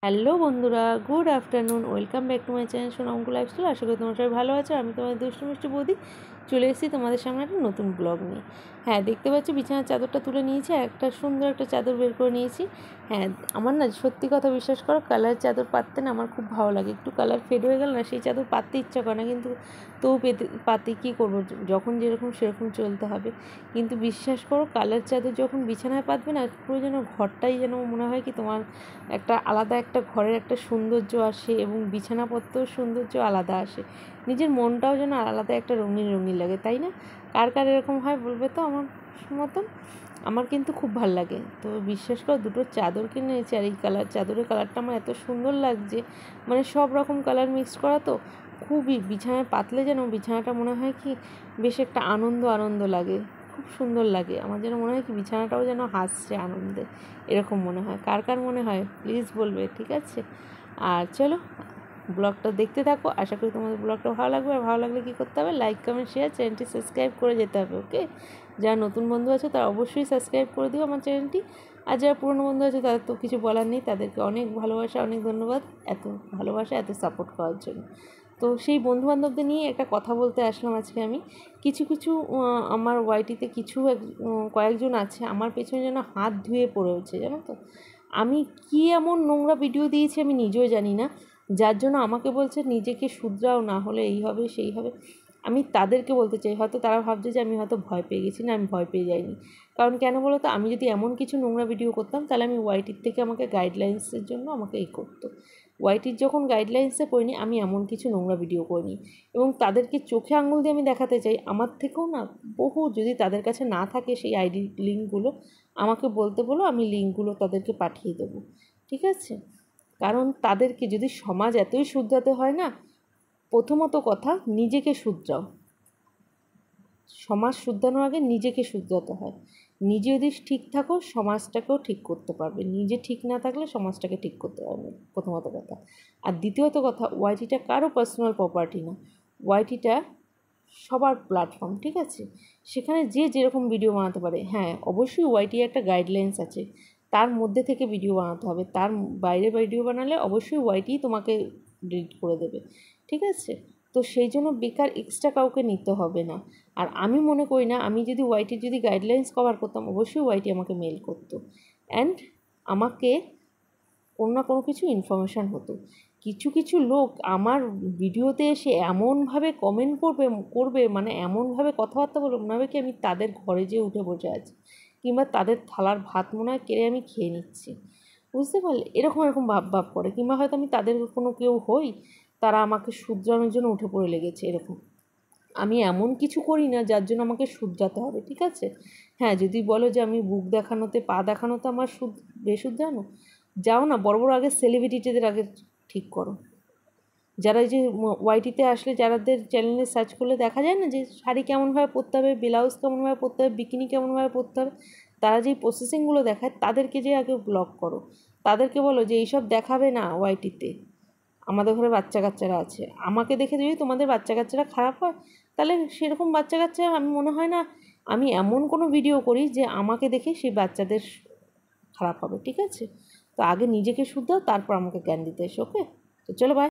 Hello বন্ধুরা, good afternoon. Welcome back to my channel Sonamku lifestyle. আশা করি তোমার সবাই ভালো আছে। আমি তোমাদের দুষ্টু মিষ্টি বৌদি চলে এসেছি তোমাদের সামনে একটা নতুন ব্লগ নিয়ে। হ্যাঁ, দেখতে পাচ্ছি বিছানার চাদরটা তুলে নিয়েছি, একটা সুন্দর একটা চাদর বের করে নিয়েছি। হ্যাঁ, আমার না সত্যি কথা বিশ্বাস করো, কালার চাদর পাততে না আমার খুব ভালো লাগে। একটু কালার ফেড হয়ে গেল না, সেই চাদর পাততে ইচ্ছা করে না, কিন্তু তবু পাতে কী করবো, যখন যেরকম সেরকম চলতে হবে। কিন্তু বিশ্বাস করো, কালার চাদর যখন বিছানায় পাতবে না, পুরো যেন ঘরটাই যেন মনে হয় কি তোমার একটা আলাদা একটা ঘরের একটা সৌন্দর্য আসে, এবং বিছানাপত্রর সৌন্দর্য আলাদা আসে। নিজের মনটাও যেন আলাদা একটা রঙিন রঙিন লাগে, তাই না? কার কার এরকম হয় বলবে তো আমার মতন। আমার কিন্তু খুব ভালো লাগে। তো বিশ্বাস করো, দুটো চাদর কিনে নিয়েছি, আর এই চাদরের কালারটা আমার এত সুন্দর লাগছে, মানে সব রকম কালার মিক্সড করা, তো খুবই বিছানায় পাতলে যেন বিছানাটা মনে হয় কি বেশ একটা আনন্দ আনন্দ লাগে, খুব সুন্দর লাগে। আমার যেন মনে হয় কি বিছানাটাও যেন হাসছে আনন্দে, এরকম মনে হয়। কার কার মনে হয় প্লিজ বলবে, ঠিক আছে? আর চলো ব্লগটা দেখতে থাকো, আশা করি তোমাদের ব্লগটা ভালো লাগবে। আর ভালো লাগলে কী করতে হবে, লাইক কমেন্ট শেয়ার, চ্যানেলটি সাবস্ক্রাইব করে যেতে হবে। ওকে, যারা নতুন বন্ধু আছে তারা অবশ্যই সাবস্ক্রাইব করে দিও আমার চ্যানেলটি। আর যারা পুরনো বন্ধু আছে তাদের তো কিছু বলার নেই, তাদেরকে অনেক ভালোবাসা, অনেক ধন্যবাদ এত ভালোবাসা, এত সাপোর্ট করার জন্য। তো সেই বন্ধুবান্ধবদের নিয়ে একটা কথা বলতে আসলাম আজকে আমি। কিছু কিছু আমার ওয়াইটিতে কয়েকজন আছে আমার পেছনে যেন হাত ধুয়ে পড়েছে, জানো তো। আমি কি এমন নোংরা ভিডিও দিয়েছি আমি নিজেও জানি না, যার জন্য আমাকে বলছে নিজেকে শুধরাও, না হলে এই হবে সেই হবে। আমি তাদেরকে বলতে চাই, হয়তো তারা ভাবছে যে আমি হয়তো ভয় পেয়ে গেছি। না, আমি ভয় পেয়ে যাইনি। কারণ কেন বলো তো, আমি যদি এমন কিছু নোংরা ভিডিও করতাম তাহলে আমি ওয়াইটির থেকে আমাকে গাইডলাইন্সের জন্য আমাকে করতো। ওয়াইটির যখন গাইডলাইন্সে পড়িনি, আমি এমন কিছু নোংরা ভিডিও করিনি। এবং তাদেরকে চোখে আঙুল দিয়ে আমি দেখাতে চাই, আমার থেকেও না বহু, যদি তাদের কাছে না থাকে সেই আইডি লিঙ্কগুলো আমাকে বলতে বলো, আমি লিঙ্কগুলো তাদেরকে পাঠিয়ে দেবো, ঠিক আছে? কারণ তাদেরকে যদি সমাজ এতই শুধরাতে হয় না, প্রথমত কথা নিজেকে শুধরাও। সমাজ শুধরানোর আগে নিজেকে শুধরাতে হয়। নিজে যদি ঠিক থাকো সমাজটাকেও ঠিক করতে পারবে, নিজে ঠিক না থাকলে সমাজটাকে ঠিক করতে পারবে, প্রথমত কথা। আর দ্বিতীয়ত কথা, ওয়াইটিটা কারো পার্সোনাল প্রপার্টি না, ওয়াইটিটা সবার প্ল্যাটফর্ম, ঠিক আছে? সেখানে যে যেরকম ভিডিও বানাতে পারে। হ্যাঁ, অবশ্যই ওয়াইটি একটা গাইডলাইন্স আছে, তার মধ্যে থেকে ভিডিও বানাতে হবে। তার বাইরে ভিডিও বানালে অবশ্যই ওয়াইটি তোমাকে ডিলিট করে দেবে, ঠিক আছে? তো সেই জন্য বেকার এক্সট্রা কাউকে নিতে হবে না। আর আমি মনে করি না, আমি যদি ওয়াইটির যদি গাইডলাইন্স কভার করতাম, অবশ্যই ওয়াইটি আমাকে মেল করতো, অ্যান্ড আমাকে কোনো না কোনো কিছু ইনফরমেশান হতো। কিছু কিছু লোক আমার ভিডিওতে এসে এমনভাবে কমেন্ট করবে, মানে এমনভাবে কথাবার্তা বলবে, মনে হবে কি আমি তাদের ঘরে যেয়ে উঠে বসে আছি, কিংবা তাদের থালার ভাত মনে হয় কেড়ে আমি খেয়ে নিচ্ছি, বুঝতে পারলে? এরকম ভাব করে, কিংবা হয়তো আমি তাদের কোনো কেউ হই, তারা আমাকে শুধরানোর জন্য উঠে পড়ে লেগেছে, এরকম। আমি এমন কিছু করি না যার জন্য আমাকে শুধরাতে হবে, ঠিক আছে? হ্যাঁ, যদি বলো যে আমি বুক দেখানোতে, পা দেখানোতে আমার বেশুধরানো, যাও না বড় বড় আগে সেলিব্রিটিদের আগে ঠিক করো। যারা এই যে ওয়াইটিতে আসলে যাদের চ্যানেলে সার্চ করলে দেখা যায় না যে শাড়ি কেমনভাবে পরতে হবে, ব্লাউজ কেমনভাবে পরতে হবে, বিকিনি কেমনভাবে পরতে হবে, তারা যেই প্রসেসিংগুলো দেখায় তাদেরকে যে আগে ব্লক করো। তাদেরকে বলো যে এইসব দেখাবে না ওয়াইটিতে, আমাদের ঘরে বাচ্চা কাচ্চারা আছে, আমাকে দেখে যদি তোমাদের বাচ্চা কাচ্চারা খারাপ হয়, তাহলে সেরকম বাচ্চা কাচ্চা আমি মনে হয় না আমি এমন কোনো ভিডিও করি যে আমাকে দেখে সেই বাচ্চাদের খারাপ হবে, ঠিক আছে? তো আগে নিজেকে শুধরাও, তারপর আমাকে জ্ঞান দিতে এসো। ওকে, তো চলো বাই।